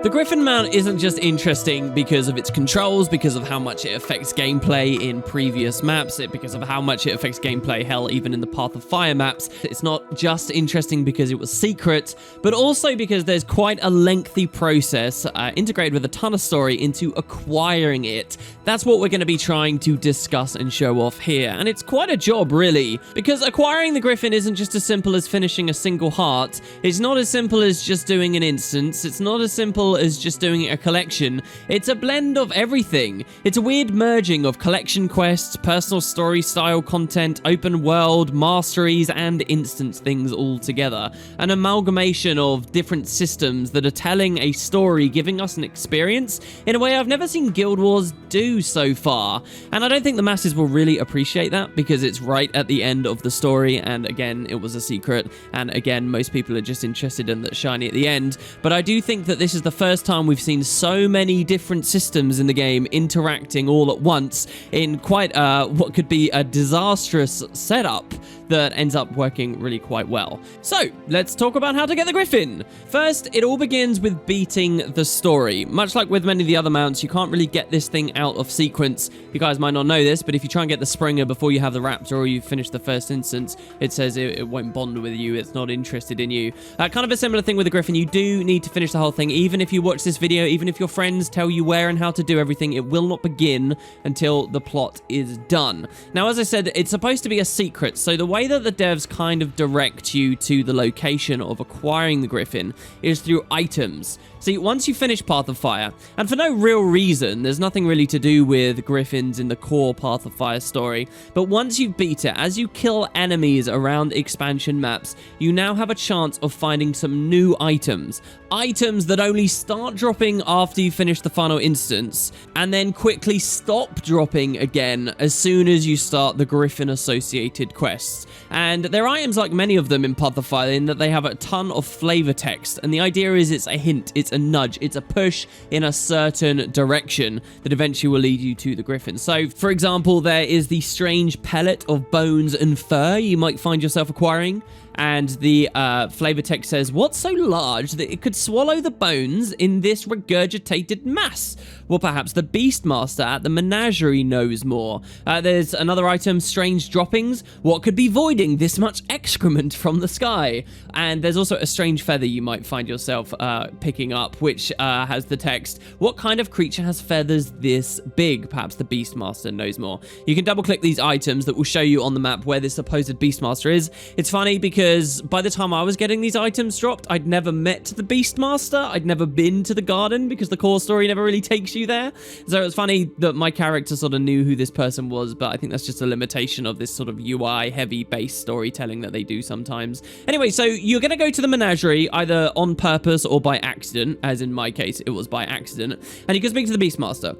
The Griffin mount isn't just interesting because of its controls, because of how much it affects gameplay in previous maps, because of how much it affects gameplay, hell, even in the Path of Fire maps. It's not just interesting because it was secret, but also because there's quite a lengthy process integrated with a ton of story into acquiring it. That's what we're going to be trying to discuss and show off here, and it's quite a job, really, because acquiring the Griffin isn't just as simple as finishing a single heart. It's not as simple as just doing an instance. It's not as simple as just doing a collection. It's a blend of everything. It's a weird merging of collection quests, personal story style content, open world, masteries, and instance things all together. An amalgamation of different systems that are telling a story, giving us an experience in a way I've never seen Guild Wars do so far. And I don't think the masses will really appreciate that because it's right at the end of the story, and again, it was a secret, and again, most people are just interested in that shiny at the end. But I do think that this is the first time we've seen so many different systems in the game interacting all at once in quite what could be a disastrous setup that ends up working really quite well. So, let's talk about how to get the Griffin. First, it all begins with beating the story. Much like with many of the other mounts, you can't really get this thing out of sequence. You guys might not know this, but if you try and get the Springer before you have the Raptor or you finish the first instance, it says it won't bond with you, it's not interested in you. Kind of a similar thing with the Griffin. You do need to finish the whole thing. Even if you watch this video, even if your friends tell you where and how to do everything, it will not begin until the plot is done. Now, as I said, it's supposed to be a secret, so the way that the devs kind of direct you to the location of acquiring the Griffin is through items. See, once you finish Path of Fire, and for no real reason, there's nothing really to do with Griffins in the core Path of Fire story, but once you've beat it, as you kill enemies around expansion maps, you now have a chance of finding some new items. Items that only start dropping after you finish the final instance, and then quickly stop dropping again as soon as you start the Griffin-associated quests. And they're items like many of them in Path of Fire in that they have a ton of flavor text, and the idea is it's a hint, it's a nudge, it's a push in a certain direction that eventually will lead you to the Griffin. So, for example, there is the strange pellet of bones and fur you might find yourself acquiring, and the flavor text says, "What's so large that it could swallow the bones in this regurgitated mass?" Well, perhaps the Beastmaster at the menagerie knows more. There's another item, strange droppings. What could be voiding this much excrement from the sky? And there's also a strange feather you might find yourself picking up, which has the text, "What kind of creature has feathers this big?" Perhaps the Beastmaster knows more. You can double click these items that will show you on the map where this supposed Beastmaster is. It's funny because by the time I was getting these items dropped, I'd never met the Beastmaster. I'd never been to the garden because the core story never really takes you there. So it's funny that my character sort of knew who this person was, but I think that's just a limitation of this sort of UI heavy base storytelling that they do sometimes. Anyway, so you're going to go to the menagerie either on purpose or by accident, as in my case, it was by accident, and you can speak to the Beastmaster,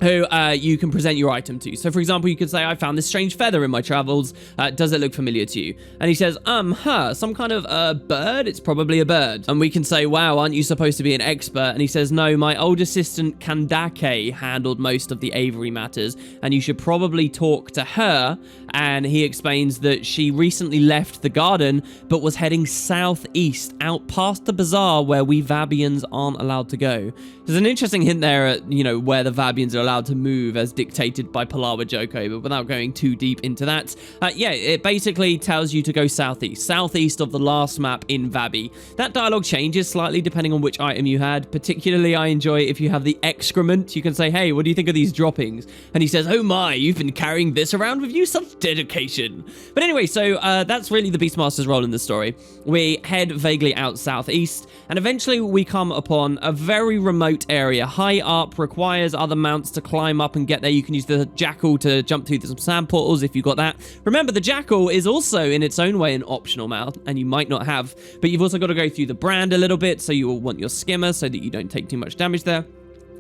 who you can present your item to. So, for example, you could say, "I found this strange feather in my travels. Does it look familiar to you?" And he says, some kind of bird? It's probably a bird." And we can say, "Wow, aren't you supposed to be an expert?" And he says, "No, my old assistant Kandake handled most of the Avery matters, and you should probably talk to her." And he explains that she recently left the garden, but was heading southeast, out past the bazaar where we Vabians aren't allowed to go. There's an interesting hint there at, where the Vabians are allowed to move as dictated by Palawa Joko, but without going too deep into that, it basically tells you to go southeast of the last map in Vabi. That dialogue changes slightly depending on which item you had. Particularly, I enjoy if you have the excrement. You can say, "Hey, what do you think of these droppings?" And he says, "Oh my, you've been carrying this around with you? Such dedication." But anyway, so that's really the Beastmaster's role in the story. We head vaguely out southeast, and eventually we come upon a very remote area. High up, requires other mounts to climb up and get there. You can use the Jackal to jump through some sand portals if you've got that. Remember, the Jackal is also in its own way an optional mount, and you might not have, but you've also got to go through the brand a little bit, so you will want your skimmer so that you don't take too much damage there.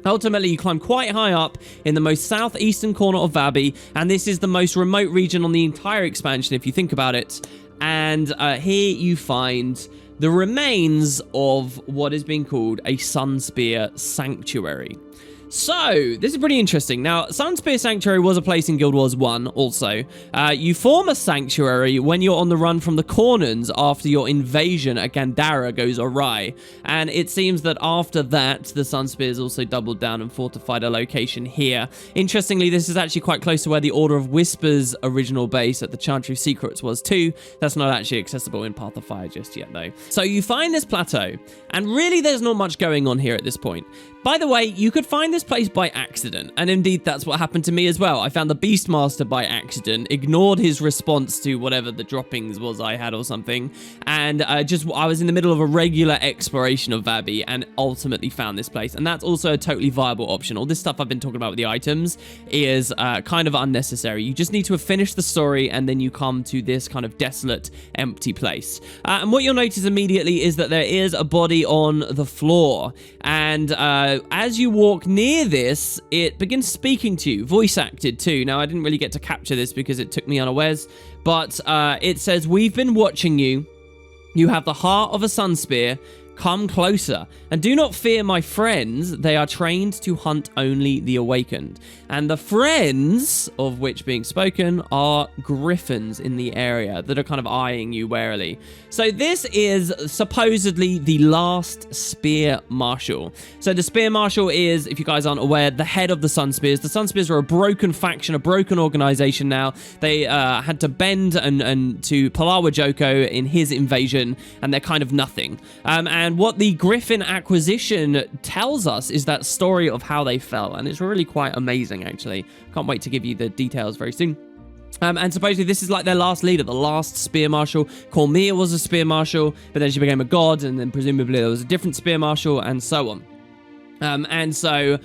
Ultimately, you climb quite high up in the most southeastern corner of Vabi, and this is the most remote region on the entire expansion if you think about it. And here you find the remains of what is being called a Sunspear Sanctuary. So, this is pretty interesting. Now, Sunspear Sanctuary was a place in Guild Wars 1 also. You form a sanctuary when you're on the run from the Corners after your invasion at Gandara goes awry. And it seems that after that, the Sunspears also doubled down and fortified a location here. Interestingly, this is actually quite close to where the Order of Whispers' original base at the Chantry Secrets was too. That's not actually accessible in Path of Fire just yet, though. So you find this plateau, and really there's not much going on here at this point. By the way, you could find this place by accident, and indeed that's what happened to me as well. I found the Beastmaster by accident, ignored his response to whatever the droppings was I had or something, and I was in the middle of a regular exploration of Vabi and ultimately found this place, and that's also a totally viable option. All this stuff I've been talking about with the items is kind of unnecessary. You just need to have finished the story, and then you come to this kind of desolate, empty place. And what you'll notice immediately is that there is a body on the floor, and as you walk near this, it begins speaking to you, voice acted too. Now, I didn't really get to capture this because it took me unawares, but it says, "We've been watching you. You have the heart of a Sunspear. Come closer, and do not fear my friends. They are trained to hunt only the awakened." And the friends, of which being spoken, are griffins in the area that are kind of eyeing you warily. So this is supposedly the last Spear Marshal. So the Spear Marshal is, if you guys aren't aware, the head of the Sunspears. The Sunspears are a broken faction, a broken organization now. They had to bend and to Palawa Joko in his invasion, and they're kind of nothing. And what the Griffin acquisition tells us is that story of how they fell, and it's really quite amazing, actually. Can't wait to give you the details very soon. And supposedly this is like their last leader, the last Spear Marshal. Cormia was a Spear Marshal, but then she became a god, and then presumably there was a different Spear Marshal, and so on. And so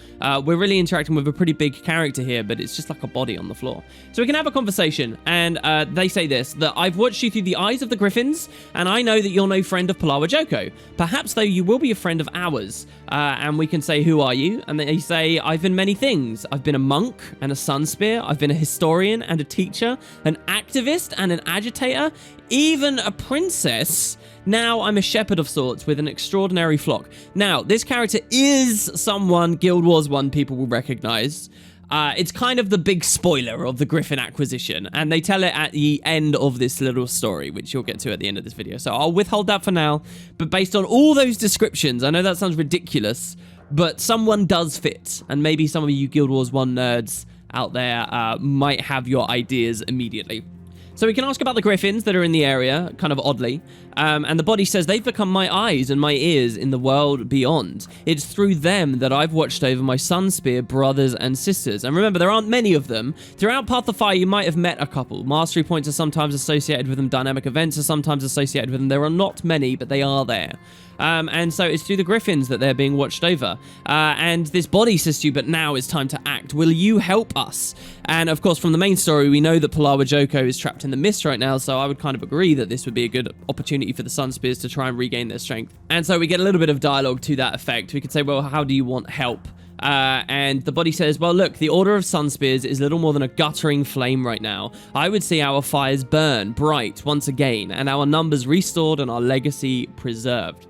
we're really interacting with a pretty big character here, but it's just like a body on the floor. So we can have a conversation, and they say this, that I've watched you through the eyes of the Griffins, and I know that you're no friend of Palawa Joko. Perhaps, though, you will be a friend of ours. And we can say, who are you? And they say, I've been many things. I've been a monk and a Sunspear. I've been a historian and a teacher, an activist and an agitator, even a princess. Now I'm a shepherd of sorts with an extraordinary flock. Now, this character is someone Guild Wars 1 people will recognize. It's kind of the big spoiler of the Griffin acquisition, and they tell it at the end of this little story, which you'll get to at the end of this video. So I'll withhold that for now, but based on all those descriptions, I know that sounds ridiculous, but someone does fit, and maybe some of you Guild Wars 1 nerds out there might have your ideas immediately. So we can ask about the griffins that are in the area, kind of oddly. And the body says, they've become my eyes and my ears in the world beyond. It's through them that I've watched over my Sunspear brothers and sisters. And remember, there aren't many of them. Throughout Path of Fire, you might have met a couple. Mastery points are sometimes associated with them. Dynamic events are sometimes associated with them. There are not many, but they are there. And so it's through the griffins that they're being watched over. And this body says to you, but now it's time to act. Will you help us? And of course, from the main story, we know that Palawa Joko is trapped in the mist right now, so I would kind of agree that this would be a good opportunity for the Sunspears to try and regain their strength. And so we get a little bit of dialogue to that effect. We could say, well, how do you want help? And the body says, well, look, the Order of Sunspears is little more than a guttering flame right now. I would see our fires burn bright once again, and our numbers restored and our legacy preserved.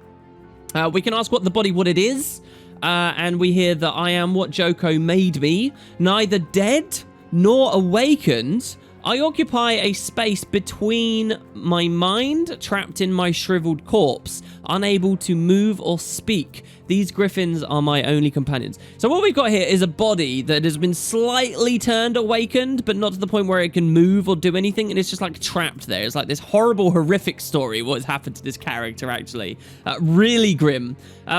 We can ask what it is, and we hear that I am what Joko made me, neither dead nor awakened. I occupy a space between my mind, trapped in my shriveled corpse, unable to move or speak. These griffins are my only companions. So what we've got here is a body that has been slightly turned awakened, but not to the point where it can move or do anything, and it's just like trapped there. It's like this horrible, horrific story, what has happened to this character, actually. Really grim.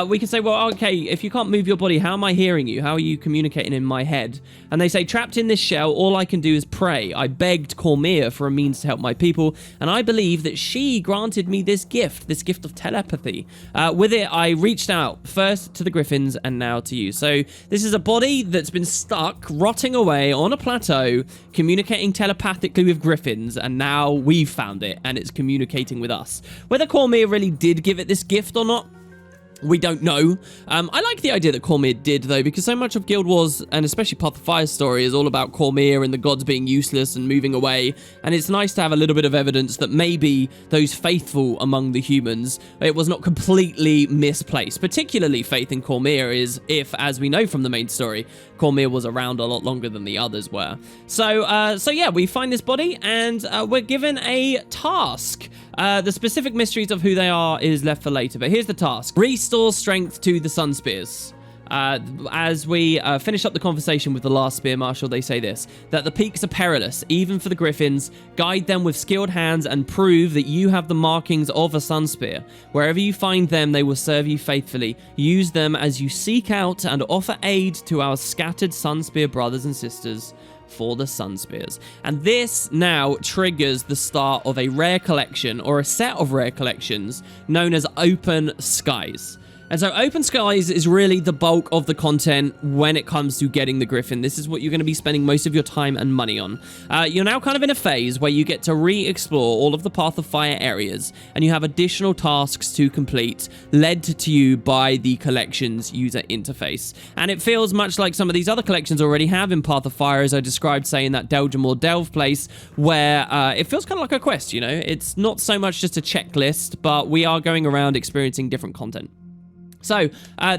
We can say, well, okay, if you can't move your body, how am I hearing you? How are you communicating in my head? And they say, trapped in this shell, all I can do is pray. I begged Cormia for a means to help my people, and I believe that she granted me this gift of telepathy. With it, I reached out, first to the griffins and now to you. So this is a body that's been stuck, rotting away on a plateau, communicating telepathically with griffins, and now we've found it, and it's communicating with us. Whether Cormia really did give it this gift or not, We don't know. I like the idea that Cormyr did, though, because so much of Guild Wars, and especially Path of Fire's story, is all about Cormyr and the gods being useless and moving away. And it's nice to have a little bit of evidence that maybe those faithful among the humans, it was not completely misplaced. Particularly faith in Cormyr is if, as we know from the main story, Cormyr was around a lot longer than the others were. So yeah, we find this body, and we're given a task. The specific mysteries of who they are is left for later, but here's the task. Restore strength to the Sunspears. As we finish up the conversation with the last Spear Marshal, they say this, that the peaks are perilous, even for the Griffins. Guide them with skilled hands and prove that you have the markings of a Sunspear. Wherever you find them, they will serve you faithfully. Use them as you seek out and offer aid to our scattered Sunspear brothers and sisters for the Sunspears. And this now triggers the start of a rare collection, or a set of rare collections, known as Open Skies. And so Open Skies is really the bulk of the content when it comes to getting the Griffin. This is what you're going to be spending most of your time and money on. You're now kind of in a phase where you get to re-explore all of the Path of Fire areas, and you have additional tasks to complete, led to you by the collection's user interface. And it feels much like some of these other collections already have in Path of Fire, as I described, say, in that Deljamore Delve place, where it feels kind of like a quest, you know? It's not so much just a checklist, but we are going around experiencing different content. So,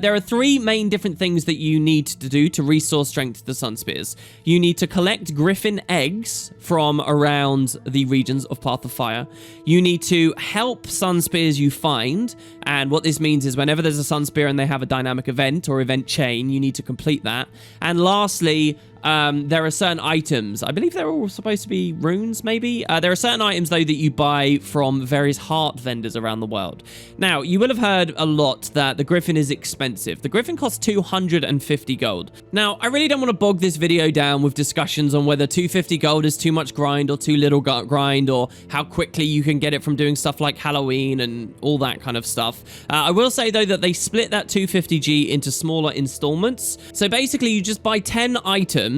there are three main different things that you need to do to restore strength to the Sunspears. You need to collect Griffin eggs from around the regions of Path of Fire. You need to help Sunspears you find, and what this means is whenever there's a Sunspear and they have a dynamic event or event chain, you need to complete that. And lastly, there are certain items, I believe they're all supposed to be runes, maybe? There are certain items, though, that you buy from various heart vendors around the world. Now, you will have heard a lot that the Griffin is expensive. The Griffin costs 250 gold. Now, I really don't want to bog this video down with discussions on whether 250 gold is too much grind or too little grind, or how quickly you can get it from doing stuff like Halloween and all that kind of stuff. I will say, though, that they split that 250G into smaller installments. So basically, you just buy 10 items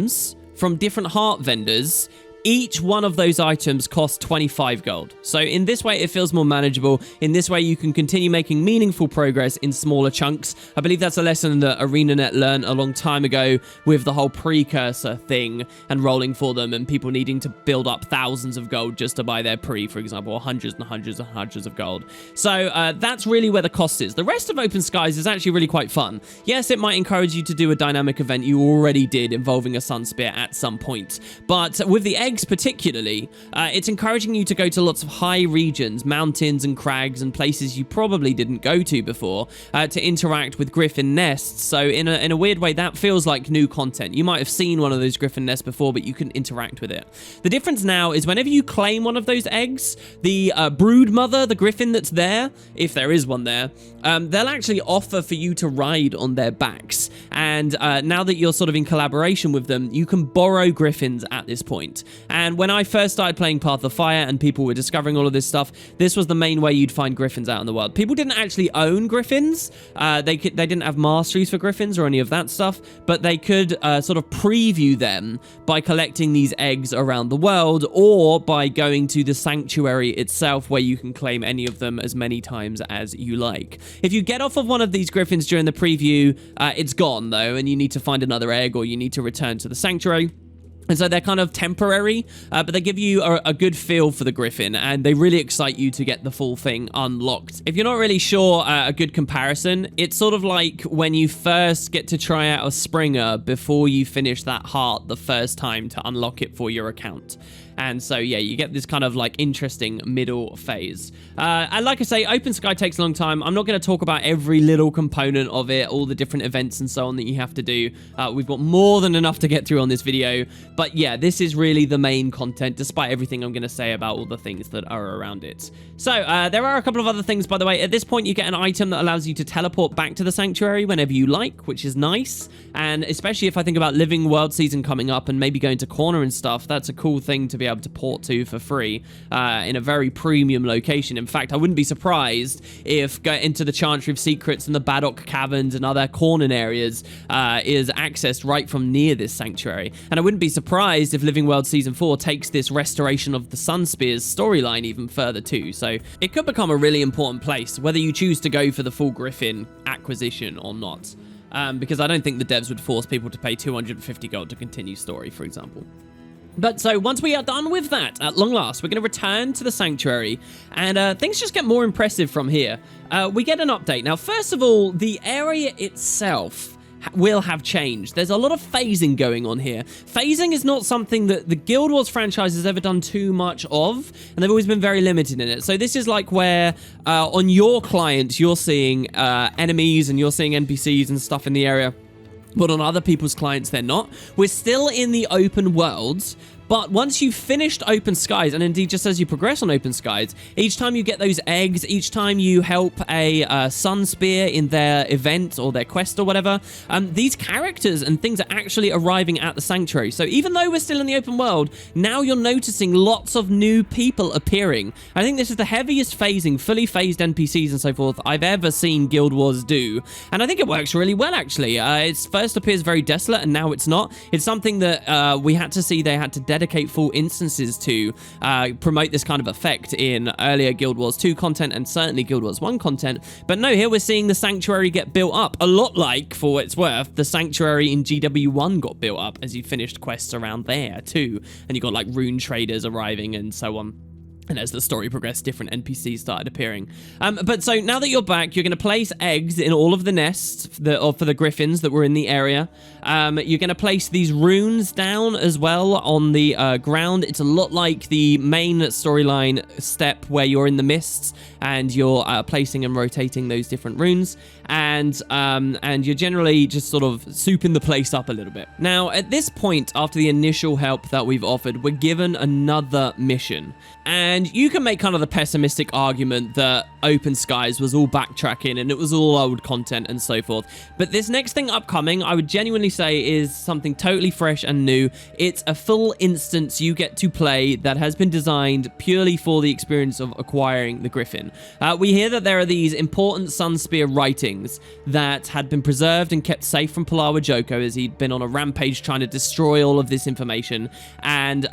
from different heart vendors. Each one of those items costs 25 gold. So in this way, it feels more manageable. In this way, you can continue making meaningful progress in smaller chunks. I believe that's a lesson that ArenaNet learned a long time ago with the whole precursor thing and rolling for them, and people needing to build up thousands of gold just to buy their pre, for example, or hundreds and hundreds and hundreds of gold. So that's really where the cost is. The rest of Open Skies is actually really quite fun. Yes, it might encourage you to do a dynamic event you already did involving a Sunspear at some point, but with the eggs particularly, it's encouraging you to go to lots of high regions, mountains and crags and places you probably didn't go to before, to interact with Griffin nests. So in a weird way, that feels like new content. You might have seen one of those Griffin nests before, but you can interact with it. The difference now is whenever you claim one of those eggs, the brood mother, the Griffin that's there, if there is one there, they'll actually offer for you to ride on their backs. And now that you're sort of in collaboration with them, you can borrow Griffins at this point. And when I first started playing Path of Fire and people were discovering all of this stuff, this was the main way you'd find Griffins out in the world. People didn't actually own Griffins. They didn't have masteries for Griffins or any of that stuff, but they could sort of preview them by collecting these eggs around the world, or by going to the Sanctuary itself, where you can claim any of them as many times as you like. If you get off of one of these Griffins during the preview, it's gone, though, and you need to find another egg, or you need to return to the Sanctuary. And so they're kind of temporary, but they give you a good feel for the Griffin, and they really excite you to get the full thing unlocked. If you're not really sure, a good comparison, it's sort of like when you first get to try out a Springer before you finish that heart the first time to unlock it for your account. And so, yeah, you get this kind of like interesting middle phase. And like I say, Open Sky takes a long time. I'm not going to talk about every little component of it, all the different events and so on that you have to do. We've got more than enough to get through on this video. But yeah, this is really the main content, despite everything I'm going to say about all the things that are around it. So there are a couple of other things, by the way. At this point, you get an item that allows you to teleport back to the Sanctuary whenever you like, which is nice. And especially if I think about Living World Season coming up and maybe going to Corner and stuff, that's a cool thing to be able to port to for free in a very premium location. In fact, I wouldn't be surprised if going into the Chantry of Secrets and the Baddock Caverns and other Corner areas is accessed right from near this Sanctuary. And I wouldn't be surprised surprised if Living World Season 4 takes this restoration of the Sunspears storyline even further too. So it could become a really important place, whether you choose to go for the full Griffin acquisition or not. Because I don't think the devs would force people to pay 250 gold to continue story, for example. But so once we are done with that, at long last, we're going to return to the Sanctuary, and things just get more impressive from here. We get an update. Now, first of all, the area itself will have changed. There's a lot of phasing going on here. Phasing is not something that the Guild Wars franchise has ever done too much of, and they've always been very limited in it. So this is like where on your client, you're seeing enemies and you're seeing NPCs and stuff in the area, but on other people's clients, they're not. We're still in the open worlds, but once you've finished Open Skies, and indeed just as you progress on Open Skies, each time you get those eggs, each time you help a Sunspear in their event or their quest or whatever, these characters and things are actually arriving at the Sanctuary. So even though we're still in the open world, now you're noticing lots of new people appearing. I think this is the heaviest phasing, fully phased NPCs and so forth I've ever seen Guild Wars do, and I think it works really well, actually. It first appears very desolate, and now it's not. It's something that we had to see they had to dedicate full instances to promote this kind of effect in earlier Guild Wars 2 content and certainly Guild Wars 1 content. But no, here we're seeing the Sanctuary get built up, a lot like, for what it's worth, the Sanctuary in GW1 got built up as you finished quests around there too, and you got like rune traders arriving and so on. And as the story progressed, different NPCs started appearing. But so now that you're back, you're going to place eggs in all of the nests for the griffins that were in the area. You're going to place these runes down as well on the ground. It's a lot like the main storyline step where you're in the mists and you're placing and rotating those different runes. And you're generally just sort of souping the place up a little bit. Now, at this point, after the initial help that we've offered, we're given another mission. And you can make kind of the pessimistic argument that Open Skies was all backtracking and it was all old content and so forth. But this next thing upcoming, I would genuinely say is something totally fresh and new. It's a full instance you get to play that has been designed purely for the experience of acquiring the Griffin. We hear that there are these important Sunspear writings that had been preserved and kept safe from Palawa Joko as he'd been on a rampage trying to destroy all of this information, and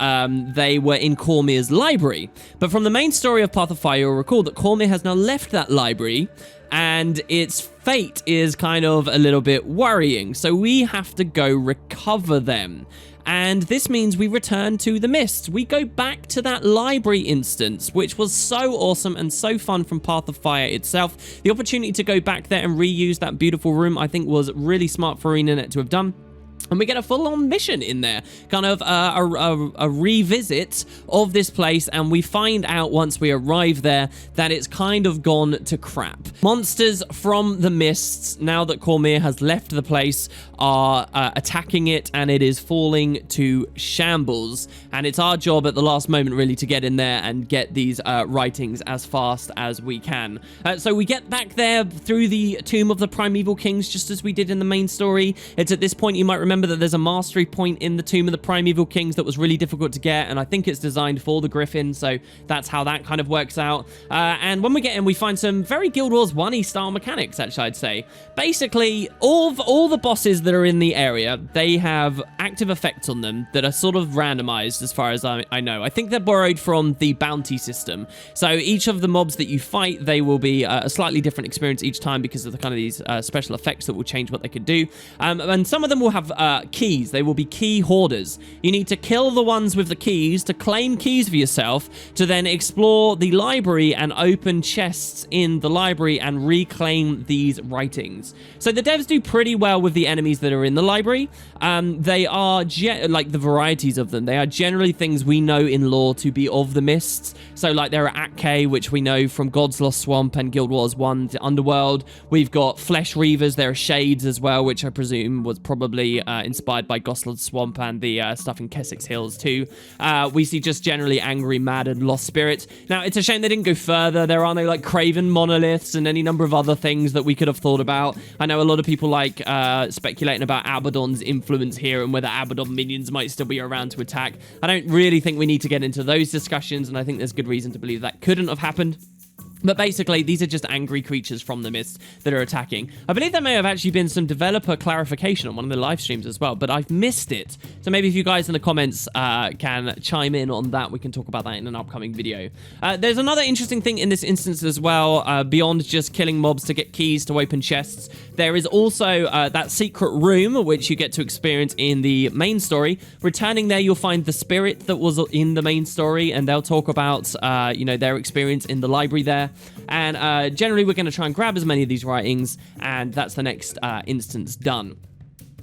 they were in Cormier's library. But from the main story of Path of Fire, you'll recall that Cormier has now left that library, and its fate is kind of a little bit worrying. So we have to go recover them. And this means we return to the Mists. We go back to that library instance, which was so awesome and so fun from Path of Fire itself. The opportunity to go back there and reuse that beautiful room, I think, was really smart for ArenaNet to have done. And we get a full-on mission in there, kind of a revisit of this place, and we find out once we arrive there that it's kind of gone to crap. Monsters from the Mists, now that Cormier has left the place, are attacking it, and it is falling to shambles. And it's our job at the last moment, really, to get in there and get these writings as fast as we can. So we get back there through the Tomb of the Primeval Kings, just as we did in the main story. It's at this point you might remember that there's a mastery point in the Tomb of the Primeval Kings that was really difficult to get, and I think it's designed for the Griffin, so that's how that kind of works out. And when we get in, we find some very Guild Wars 1-y style mechanics, actually, I'd say. Basically, all the bosses that are in the area, they have active effects on them that are sort of randomized as far as I know. I think they're borrowed from the bounty system. So each of the mobs that you fight, they will be a slightly different experience each time because of the kind of these special effects that will change what they could do. And some of them will have keys. They will be key hoarders. You need to kill the ones with the keys to claim keys for yourself, to then explore the library and open chests in the library and reclaim these writings. So the devs do pretty well with the enemies that are in the library. They are, like the varieties of them, they are generally things we know in lore to be of the Mists. So like there are Akke, which we know from God's Lost Swamp and Guild Wars 1, the Underworld. We've got Flesh Reavers, there are Shades as well, which I presume was probably inspired by Goslard's Swamp and the stuff in Kessex Hills too. We see just generally angry, mad, and lost spirits. Now, it's a shame they didn't go further. There are no like Craven monoliths and any number of other things that we could have thought about. I know a lot of people like speculating about Abaddon's influence here and whether Abaddon minions might still be around to attack. I don't really think we need to get into those discussions, and I think there's good reason to believe that couldn't have happened. But basically, these are just angry creatures from the mist that are attacking. I believe there may have actually been some developer clarification on one of the live streams as well, but I've missed it. So maybe if you guys in the comments can chime in on that, we can talk about that in an upcoming video. There's another interesting thing in this instance as well, beyond just killing mobs to get keys to open chests. There is also that secret room, which you get to experience in the main story. Returning there, you'll find the spirit that was in the main story, and they'll talk about, you know, their experience in the library there. And generally, we're going to try and grab as many of these writings, and that's the next instance done.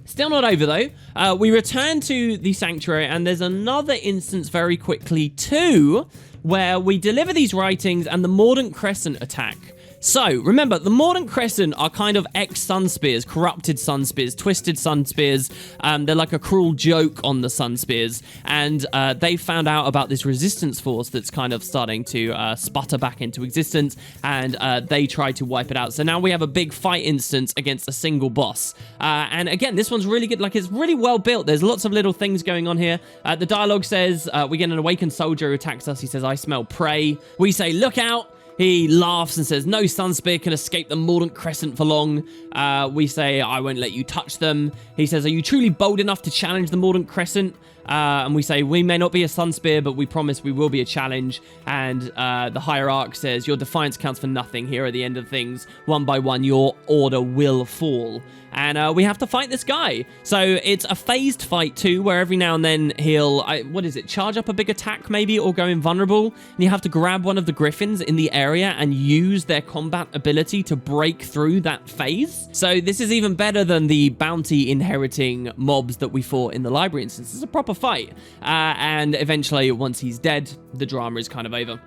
Still not over, though. We return to the Sanctuary, and there's another instance very quickly, too, where we deliver these writings, and the Mordant Crescent attack. So, remember, the Mordant Crescent are kind of ex-Sunspears, corrupted Sunspears, twisted Sunspears. They're like a cruel joke on the Sunspears. And they found out about this resistance force that's kind of starting to sputter back into existence. And they try to wipe it out. So now we have a big fight instance against a single boss. And again, this one's really good. Like, it's really well built. There's lots of little things going on here. The dialogue says, we get an awakened soldier who attacks us. He says, "I smell prey." We say, "Look out." He laughs and says, "No Sunspear can escape the Mordant Crescent for long." We say, "I won't let you touch them." He says, "Are you truly bold enough to challenge the Mordant Crescent?" And we say, "We may not be a Sunspear, but we promise we will be a challenge." And the Hierarch says, "Your defiance counts for nothing. Here at the end of things, one by one, your order will fall." And we have to fight this guy. So it's a phased fight too, where every now and then he'll, charge up a big attack maybe, or go invulnerable. And you have to grab one of the Griffins in the area and use their combat ability to break through that phase. So this is even better than the bounty inheriting mobs that we fought in the library instance. It's a proper fight. And eventually, once he's dead, the drama is kind of over.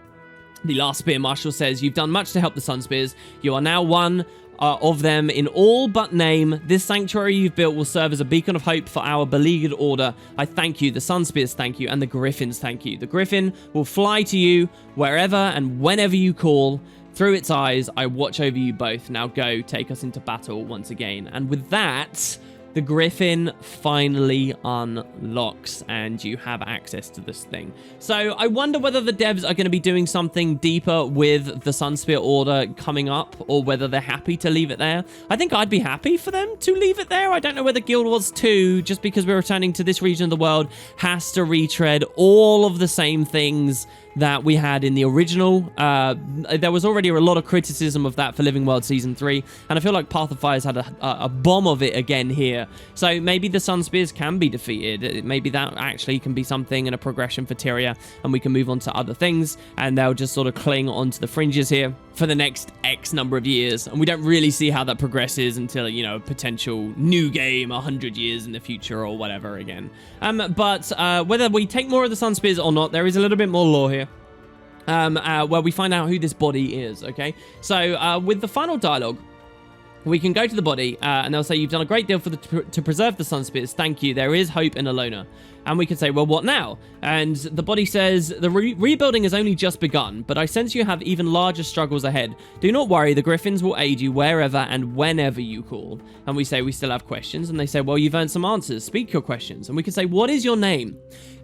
The last Spear Marshal says, "You've done much to help the Sunspears. You are now one of them in all but name. This sanctuary you've built will serve as a beacon of hope for our beleaguered order. I thank you, the Sunspears thank you, and the Griffins thank you. The Griffin will fly to you wherever and whenever you call. Through its eyes, I watch over you both. Now go, take us into battle once again." And with that, the Griffin finally unlocks, and you have access to this thing. So I wonder whether the devs are going to be doing something deeper with the Sunspear Order coming up, or whether they're happy to leave it there. I think I'd be happy for them to leave it there. I don't know whether Guild Wars 2, just because we're returning to this region of the world, has to retread all of the same things that we had in the original. There was already a lot of criticism of that for Living World Season 3, and I feel like Path of Fire's had a bomb of it again here. So maybe the Sunspears can be defeated. Maybe that actually can be something and a progression for Tyria, and we can move on to other things, and they'll just sort of cling onto the fringes here for the next X number of years, and we don't really see how that progresses until, you know, a potential new game 100 years in the future or whatever again. But whether we take more of the Sunspears or not, there is a little bit more lore here. Where we find out who this body is, okay? So, with the final dialogue, we can go to the body, and they'll say, "You've done a great deal to preserve the Sunspears. Thank you. There is hope in Alona." And we can say, "Well, what now?" And the body says, "The rebuilding has only just begun, but I sense you have even larger struggles ahead. Do not worry. The Griffins will aid you wherever and whenever you call." And we say, "We still have questions." And they say, "Well, you've earned some answers. Speak your questions." And we can say, "What is your name?"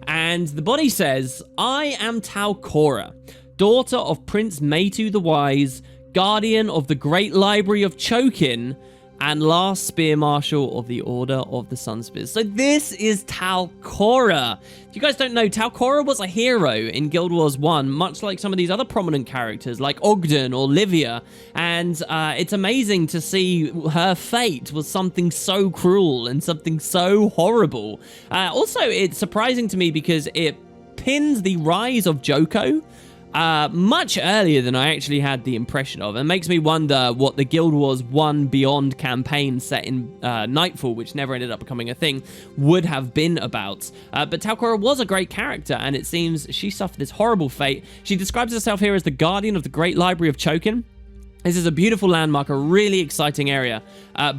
And the body says, "I am Tao Korra, daughter of Prince Meitu the Wise, guardian of the Great Library of Chokin, and last Spear Marshal of the Order of the Sunspears." So this is Tao Korra. If you guys don't know, Tao Korra was a hero in Guild Wars 1, much like some of these other prominent characters like Ogden or Livia. And it's amazing to see her fate was something so cruel and something so horrible. Also, it's surprising to me because it pins the rise of Joko much earlier than I actually had the impression of. It makes me wonder what the Guild Wars 1 Beyond campaign set in Nightfall, which never ended up becoming a thing, would have been about. But Tao Korra was a great character, and it seems she suffered this horrible fate. She describes herself here as the guardian of the Great Library of Chokin. This is a beautiful landmark, a really exciting area,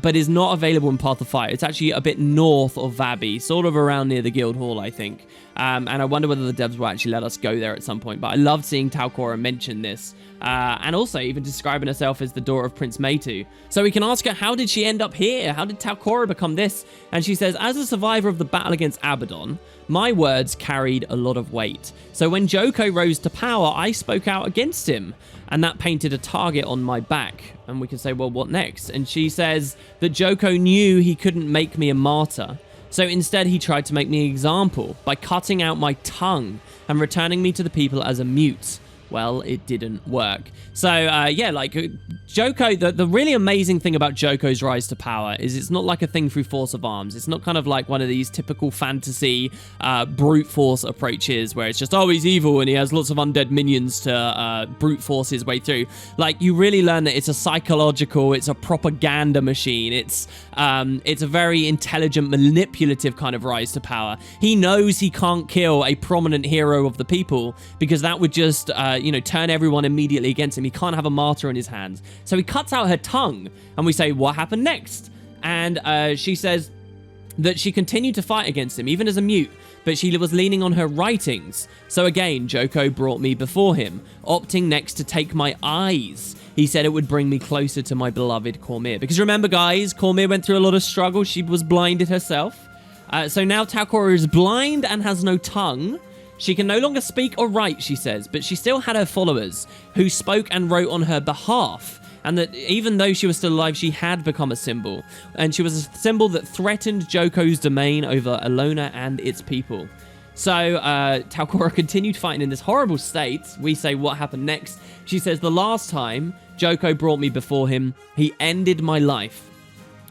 but is not available in Path of Fire. It's actually a bit north of Vabi, sort of around near the Guild Hall, I think. And I wonder whether the devs will actually let us go there at some point. But I loved seeing Tao Korra mention this. And also even describing herself as the daughter of Prince Meitu. So we can ask her, how did she end up here? How did Tao Korra become this? And she says, as a survivor of the battle against Abaddon, my words carried a lot of weight. So when Joko rose to power, I spoke out against him. And that painted a target on my back. And we can say, well, what next? And she says that Joko knew he couldn't make me a martyr. So instead, he tried to make me an example by cutting out my tongue and returning me to the people as a mute. Well, it didn't work. So, yeah, like, Joko, the really amazing thing about Joko's rise to power is it's not like a thing through force of arms. It's not kind of like one of these typical fantasy brute force approaches where it's just, oh, he's evil and he has lots of undead minions to brute force his way through. Like, you really learn that it's a psychological, it's a propaganda machine. It's a very intelligent, manipulative kind of rise to power. He knows he can't kill a prominent hero of the people because that would just... turn everyone immediately against him. He can't have a martyr in his hands. So he cuts out her tongue, and we say, what happened next? And she says that she continued to fight against him, even as a mute, but she was leaning on her writings. So again, Joko brought me before him, opting next to take my eyes. He said it would bring me closer to my beloved Cormyr. Because remember, guys, Cormyr went through a lot of struggle. She was blinded herself. So now Tao Korra is blind and has no tongue. She can no longer speak or write, she says, but she still had her followers who spoke and wrote on her behalf. And that even though she was still alive, she had become a symbol. And she was a symbol that threatened Joko's domain over Elona and its people. So Tao Korra continued fighting in this horrible state. We say, what happened next? She says, the last time Joko brought me before him, he ended my life.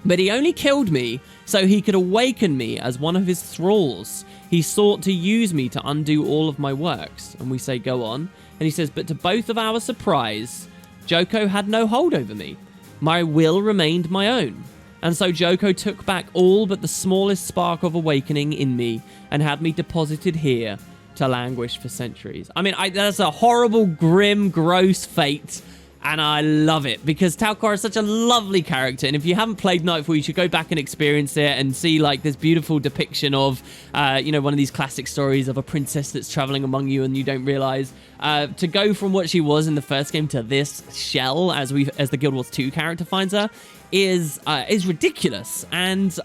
But he only killed me so he could awaken me as one of his thralls. He sought to use me to undo all of my works. And we say, go on. And he says, but to both of our surprise, Joko had no hold over me. My will remained my own. And so Joko took back all but the smallest spark of awakening in me and had me deposited here to languish for centuries. I mean, that's a horrible, grim, gross fate. And I love it because Tao Korra is such a lovely character. And if you haven't played Nightfall, you should go back and experience it and see like this beautiful depiction of, one of these classic stories of a princess that's traveling among you and you don't realize. To go from what she was in the first game to this shell as the Guild Wars 2 character finds her is ridiculous, and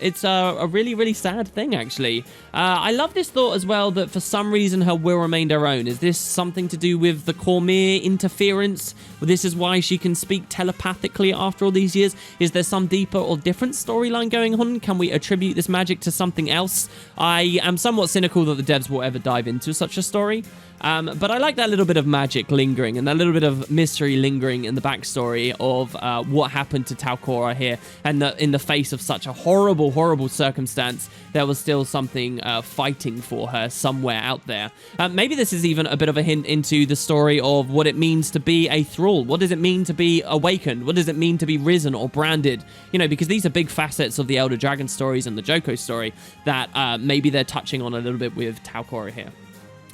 it's a really, really sad thing, actually. I love this thought as well that for some reason her will remained her own. Is this something to do with the Cormyr interference? Well, this is why she can speak telepathically after all these years? Is there some deeper or different storyline going on? Can we attribute this magic to something else? I am somewhat cynical that the devs will ever dive into such a story. But I like that little bit of magic lingering and that little bit of mystery lingering in the backstory of what happened to Tao Korra here. And that in the face of such a horrible, horrible circumstance, there was still something fighting for her somewhere out there. Maybe this is even a bit of a hint into the story of what it means to be a thrall. What does it mean to be awakened? What does it mean to be risen or branded? Because these are big facets of the Elder Dragon stories and the Joko story that maybe they're touching on a little bit with Tao Korra here.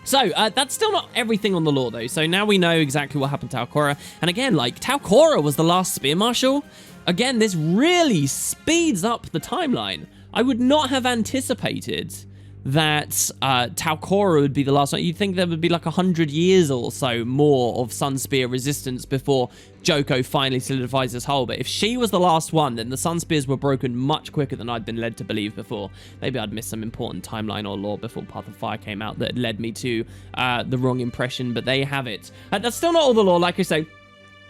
So, that's still not everything on the lore, though. So now we know exactly what happened to Tao Korra. And again, like, Tao Korra was the last Spear Marshal. Again, this really speeds up the timeline. I would not have anticipated that Tao Korra would be the last one. You'd think there would be like 100 years or so more of Sunspear resistance before Joko finally solidifies his hold. But if she was the last one, then the Sunspears were broken much quicker than I'd been led to believe before. Maybe I'd missed some important timeline or lore before Path of Fire came out that led me to the wrong impression, but there you have it. That's still not all the lore, like I say.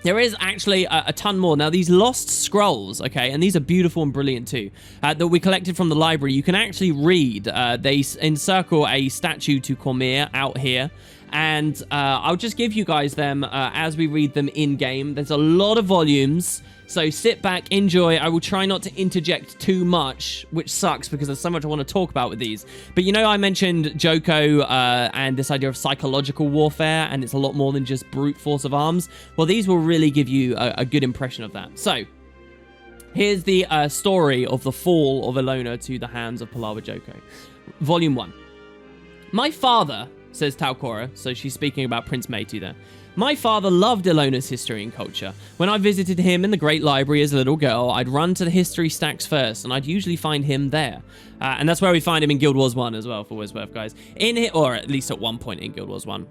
There is actually a ton more. Now, these lost scrolls, okay, and these are beautiful and brilliant too, that we collected from the library, you can actually read. They encircle a statue to Cormyr out here, and I'll just give you guys them as we read them in-game. There's a lot of volumes, so sit back, enjoy. I will try not to interject too much, which sucks because there's so much I want to talk about with these. But I mentioned Joko and this idea of psychological warfare, and it's a lot more than just brute force of arms. Well, these will really give you a good impression of that. So, here's the story of the fall of Elona to the hands of Palawa Joko. Volume 1. My father, says Tao Korra, so she's speaking about Prince Meitu there. My father loved Ilona's history and culture. When I visited him in the Great Library as a little girl, I'd run to the history stacks first, and I'd usually find him there. And that's where we find him in Guild Wars 1 as well, for what it's worth, guys. Or at least at one point in Guild Wars 1.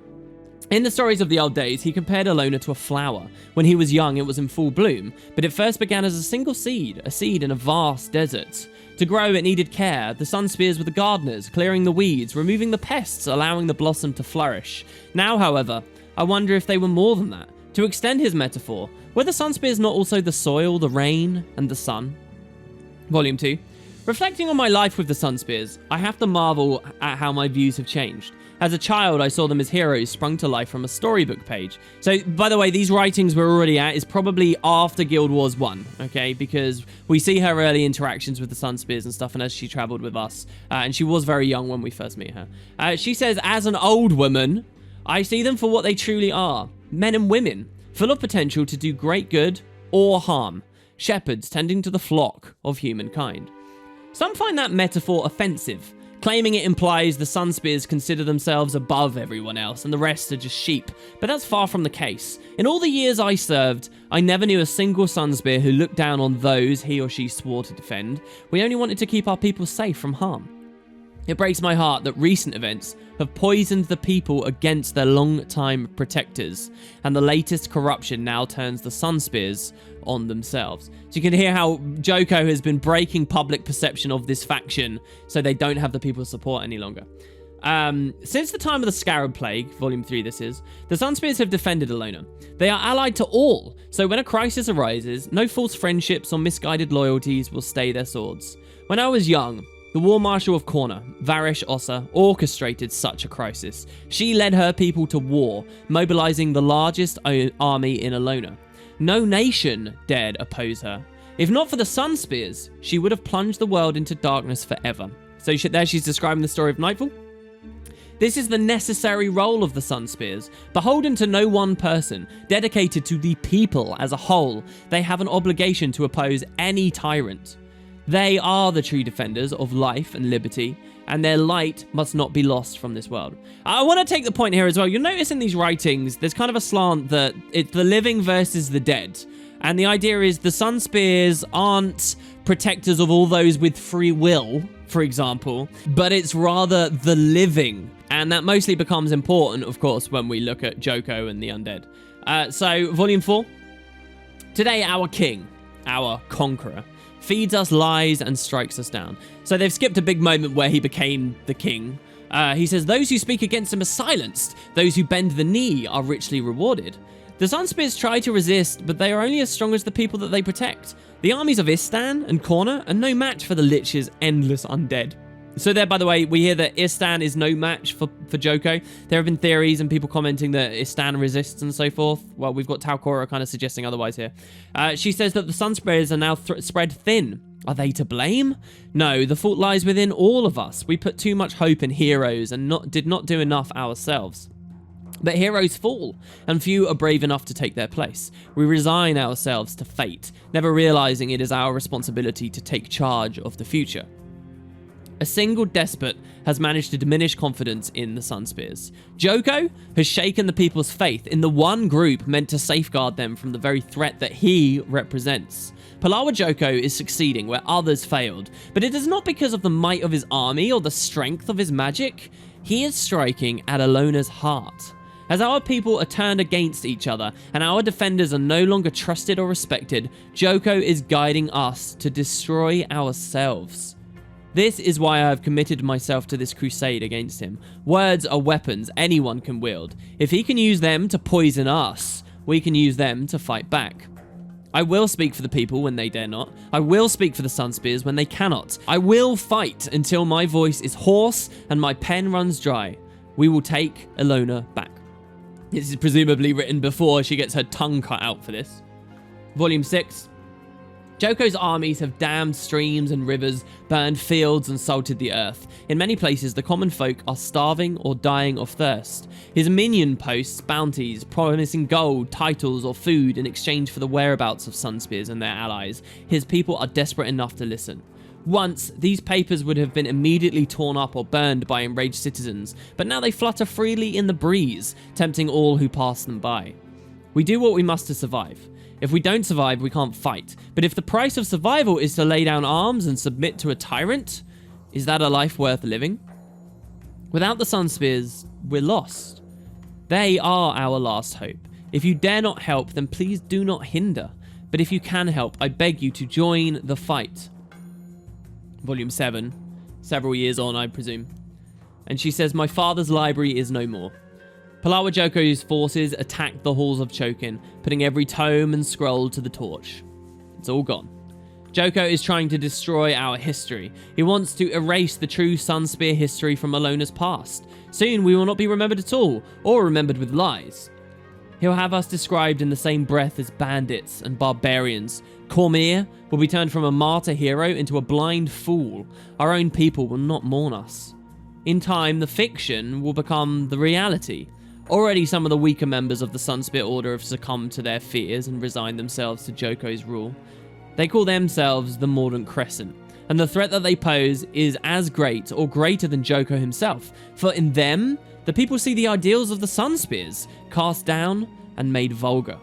In the stories of the old days, he compared Ilona to a flower. When he was young, it was in full bloom, but it first began as a single seed, a seed in a vast desert. To grow, it needed care. The Sunspears were the gardeners, clearing the weeds, removing the pests, allowing the blossom to flourish. Now, however, I wonder if they were more than that. To extend his metaphor, were the Sunspears not also the soil, the rain, and the sun? Volume 2. Reflecting on my life with the Sunspears, I have to marvel at how my views have changed. As a child, I saw them as heroes sprung to life from a storybook page. So, by the way, these writings we're already at is probably after Guild Wars 1, okay? Because we see her early interactions with the Sunspears and stuff, and as she traveled with us. And she was very young when we first meet her. She says, as an old woman, I see them for what they truly are. Men and women, full of potential to do great good or harm. Shepherds tending to the flock of humankind. Some find that metaphor offensive, claiming it implies the Sunspears consider themselves above everyone else and the rest are just sheep, but that's far from the case. In all the years I served, I never knew a single Sunspear who looked down on those he or she swore to defend. We only wanted to keep our people safe from harm. It breaks my heart that recent events have poisoned the people against their long-time protectors, and the latest corruption now turns the Sunspears on themselves. So you can hear how Joko has been breaking public perception of this faction, so they don't have the people's support any longer. Since the time of the Scarab Plague, Volume 3 this is, the Sunspears have defended Ilona. They are allied to all, so when a crisis arises, no false friendships or misguided loyalties will stay their swords. When I was young, the War Marshal of Korra, Varish Ossa, orchestrated such a crisis. She led her people to war, mobilizing the largest army in Ilona. No nation dared oppose her. If not for the Sunspears, she would have plunged the world into darkness forever. So there she's describing the story of Nightfall. This is the necessary role of the Sunspears. Beholden to no one person, dedicated to the people as a whole, they have an obligation to oppose any tyrant. They are the true defenders of life and liberty, and their light must not be lost from this world. I want to take the point here as well. You'll notice in these writings, there's kind of a slant that it's the living versus the dead. And the idea is the Sunspears aren't protectors of all those with free will, for example, but it's rather the living. And that mostly becomes important, of course, when we look at Joko and the undead. So, Volume 4. Today, our king, our conqueror, feeds us lies and strikes us down. So they've skipped a big moment where he became the king. He says, those who speak against him are silenced. Those who bend the knee are richly rewarded. The Sunspears try to resist, but they are only as strong as the people that they protect. The armies of Istan and Korra are no match for the Lich's endless undead. So there, by the way, we hear that Istan is no match for Joko. There have been theories and people commenting that Istan resists and so forth. Well, we've got Tao Korra kind of suggesting otherwise here. She says that the Sunspears are now spread thin. Are they to blame? No, the fault lies within all of us. We put too much hope in heroes and did not do enough ourselves. But heroes fall, and few are brave enough to take their place. We resign ourselves to fate, never realizing it is our responsibility to take charge of the future. A single despot has managed to diminish confidence in the Sunspears. Joko has shaken the people's faith in the one group meant to safeguard them from the very threat that he represents. Palawa Joko is succeeding where others failed, but it is not because of the might of his army or the strength of his magic. He is striking at Ilona's heart. As our people are turned against each other and our defenders are no longer trusted or respected, Joko is guiding us to destroy ourselves. This is why I have committed myself to this crusade against him. Words are weapons anyone can wield. If he can use them to poison us, we can use them to fight back. I will speak for the people when they dare not. I will speak for the Sunspears when they cannot. I will fight until my voice is hoarse and my pen runs dry. We will take Ilona back. This is presumably written before she gets her tongue cut out for this. Volume 6. Joko's armies have dammed streams and rivers, burned fields and salted the earth. In many places, the common folk are starving or dying of thirst. His minion posts bounties, promising gold, titles or food in exchange for the whereabouts of Sunspears and their allies. His people are desperate enough to listen. Once, these papers would have been immediately torn up or burned by enraged citizens, but now they flutter freely in the breeze, tempting all who pass them by. We do what we must to survive. If we don't survive, we can't fight. But if the price of survival is to lay down arms and submit to a tyrant, is that a life worth living? Without the Sunspears, we're lost. They are our last hope. If you dare not help, then please do not hinder. But if you can help, I beg you to join the fight. Volume 7, several years on, I presume. And she says, my father's library is no more. Palawa Joko's forces attacked the halls of Chokin, putting every tome and scroll to the torch. It's all gone. Joko is trying to destroy our history. He wants to erase the true Sunspear history from Alona's past. Soon we will not be remembered at all, or remembered with lies. He'll have us described in the same breath as bandits and barbarians. Cormyr will be turned from a martyr hero into a blind fool. Our own people will not mourn us. In time, the fiction will become the reality. Already some of the weaker members of the Sunspear Order have succumbed to their fears and resigned themselves to Joko's rule. They call themselves the Mordant Crescent, and the threat that they pose is as great or greater than Joko himself, for in them, the people see the ideals of the Sunspears cast down and made vulgar.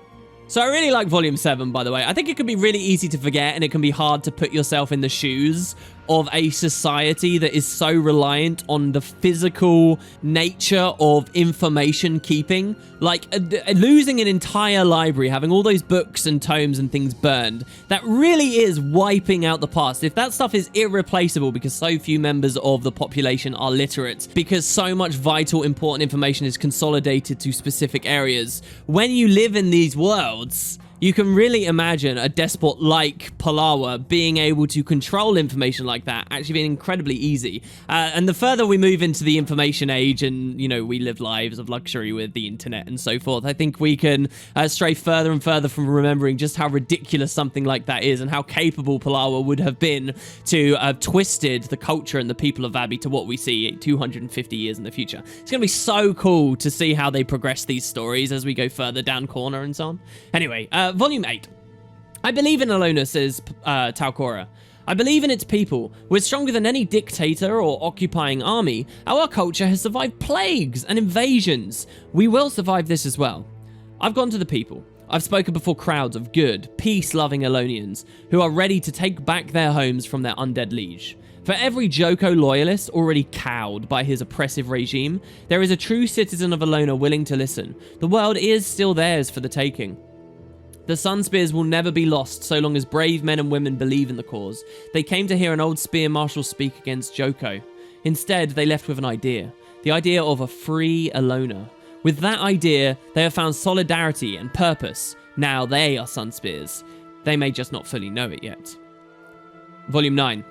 So I really like Volume 7, by the way. I think it can be really easy to forget, and it can be hard to put yourself in the shoes of a society that is so reliant on the physical nature of information keeping. Like, losing an entire library, having all those books and tomes and things burned, that really is wiping out the past. If that stuff is irreplaceable because so few members of the population are literate, because so much vital, important information is consolidated to specific areas, when you live in these worlds, you can really imagine a despot like Palawa being able to control information like that actually being incredibly easy. And the further we move into the information age and, you know, we live lives of luxury with the internet and so forth, I think we can stray further and further from remembering just how ridiculous something like that is and how capable Palawa would have been to have twisted the culture and the people of Vabi to what we see 250 years in the future. It's going to be so cool to see how they progress these stories as we go further down corner and so on. Anyway, Volume 8. I believe in Alona, says Tao Korra. I believe in its people. We're stronger than any dictator or occupying army. Our culture has survived plagues and invasions. We will survive this as well. I've gone to the people. I've spoken before crowds of good, peace-loving Alonians who are ready to take back their homes from their undead liege. For every Joko loyalist already cowed by his oppressive regime, there is a true citizen of Alona willing to listen. The world is still theirs for the taking. The Sunspears will never be lost so long as brave men and women believe in the cause. They came to hear an old spear marshal speak against Joko. Instead, they left with an idea. The idea of a free Alona. With that idea, they have found solidarity and purpose. Now they are Sunspears. They may just not fully know it yet. Volume 9.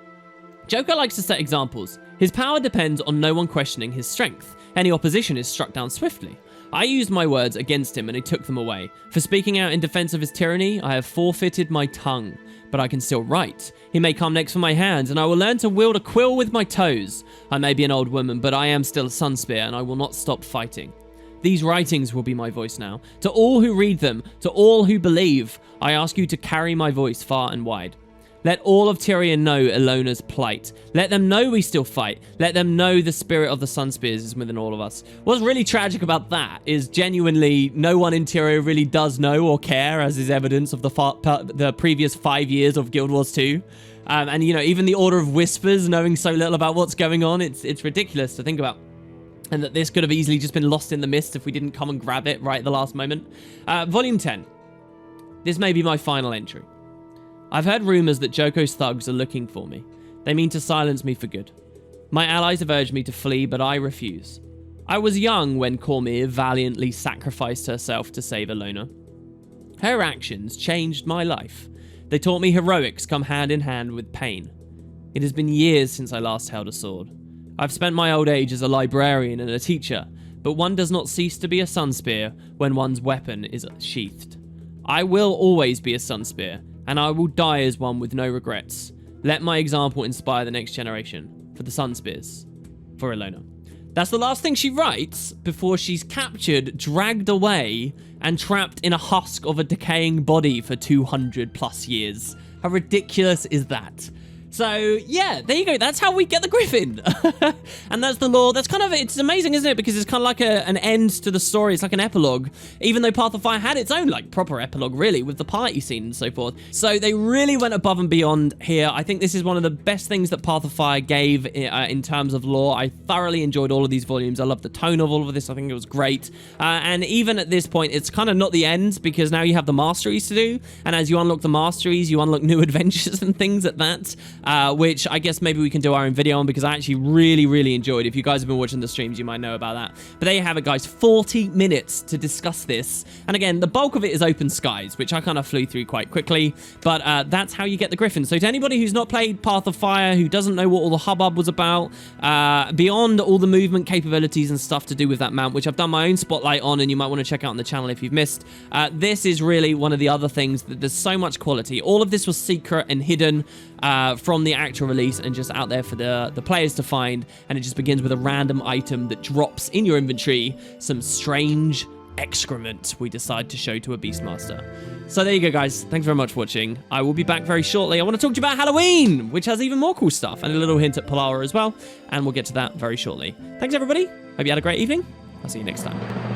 Joko likes to set examples. His power depends on no one questioning his strength. Any opposition is struck down swiftly. I used my words against him and he took them away. For speaking out in defense of his tyranny, I have forfeited my tongue. But I can still write. He may come next for my hands, and I will learn to wield a quill with my toes. I may be an old woman, but I am still a Sunspear, and I will not stop fighting. These writings will be my voice now. To all who read them, to all who believe, I ask you to carry my voice far and wide. Let all of Tyrion know Alona's plight. Let them know we still fight. Let them know the spirit of the Sunspears is within all of us. What's really tragic about that is genuinely no one in Tyrion really does know or care, as is evidence of the previous 5 years of Guild Wars 2. And, you know, even the Order of Whispers knowing so little about what's going on, it's ridiculous to think about. And that this could have easily just been lost in the mist if we didn't come and grab it right at the last moment. Volume 10. This may be my final entry. I've heard rumours that Joko's thugs are looking for me. They mean to silence me for good. My allies have urged me to flee, but I refuse. I was young when Cormyr valiantly sacrificed herself to save Alona. Her actions changed my life. They taught me heroics come hand in hand with pain. It has been years since I last held a sword. I've spent my old age as a librarian and a teacher, but one does not cease to be a Sunspear when one's weapon is sheathed. I will always be a Sunspear, and I will die as one with no regrets. Let my example inspire the next generation. For the Sunspears. For Alona. That's the last thing she writes before she's captured, dragged away, and trapped in a husk of a decaying body for 200 plus years. How ridiculous is that? So, yeah, there you go. That's how we get the Griffin. And that's the lore. That's kind of, it's amazing, isn't it? Because it's kind of like an end to the story. It's like an epilogue, even though Path of Fire had its own, like, proper epilogue, really, with the party scene and so forth. So they really went above and beyond here. I think this is one of the best things that Path of Fire gave in terms of lore. I thoroughly enjoyed all of these volumes. I love the tone of all of this. I think it was great. And even at this point, it's kind of not the end, because now you have the masteries to do. And as you unlock the masteries, you unlock new adventures and things at that. Which I guess maybe we can do our own video on, because I actually really enjoyed. If you guys have been watching the streams, you might know about that. But there you have it, guys. 40 minutes to discuss this. And again, the bulk of it is open skies, which I kind of flew through quite quickly. But that's how you get the Griffin. So to anybody who's not played Path of Fire, who doesn't know what all the hubbub was about, beyond all the movement capabilities and stuff to do with that mount, which I've done my own spotlight on, and you might want to check out on the channel if you've missed, this is really one of the other things that there's so much quality. All of this was secret and hidden from the actual release and just out there for the players to find, and it just begins with a random item that drops in your inventory some strange excrement we decide to show to a Beastmaster. So there you go, guys. Thanks very much for watching. I will be back very shortly. I want to talk to you about Halloween, which has even more cool stuff, and a little hint at Palawa as well, and we'll get to that very shortly. Thanks, everybody. Hope you had a great evening. I'll see you next time.